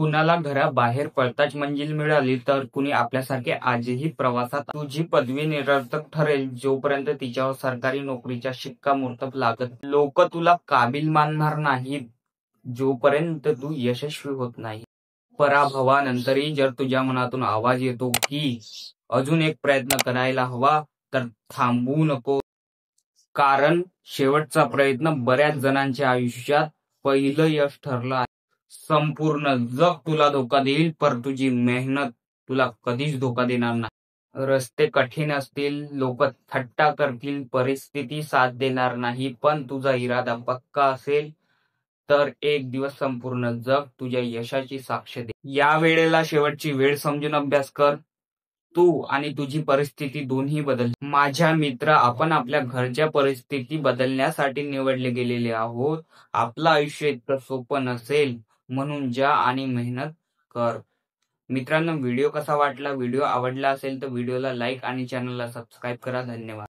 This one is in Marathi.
कुणाला घराबाहेर पळताच मंजिल मिळाली तर कुणी आपल्यासारखे आजही प्रवासात. तुझी पदवी निरर्थक ठरेल जोपर्यंत तिच्यावर सरकारी नोकरीचा शिक्कामोर्तब लागत. लोक तुला काबिल मानणार नाहीत जोपर्यंत तू यशस्वी होत नाही. पराभवानंतरही जर तुझ्या मनातून आवाज येतो की अजून एक प्रयत्न करायला हवा, तर थांबू नको. कारण शेवटचा प्रयत्न बऱ्याच जणांच्या आयुष्यात पहिलं यश ठरलं आहे. संपूर्ण जग तुला धोका देईल, पण तुझी मेहनत तुला कधीच धोका देणार नाही. रस्ते कठीण असतील, लोक थट्टा करतील, परिस्थिती साथ देणार नाही, पण तुझा इरादा पक्का असेल तर एक दिवस संपूर्ण जग तुझ्या यशाची साक्ष दे. या वेळेला शेवटची वेळ समजून अभ्यास कर. तू आणि तुझी परिस्थिती दोन्ही बदल. माझ्या मित्र, आपण आपल्या घरच्या परिस्थिती बदलण्यासाठी निवडले गेलेले आहोत. आपलं आयुष्य इतकं सोपं नसेल, म्हणून जा आणि मेहनत कर. मित्रांनो, व्हिडिओ कसा वाटला? व्हिडिओ आवडला असेल तर व्हिडिओला लाईक आणि चॅनलला सबस्क्राईब करा. धन्यवाद.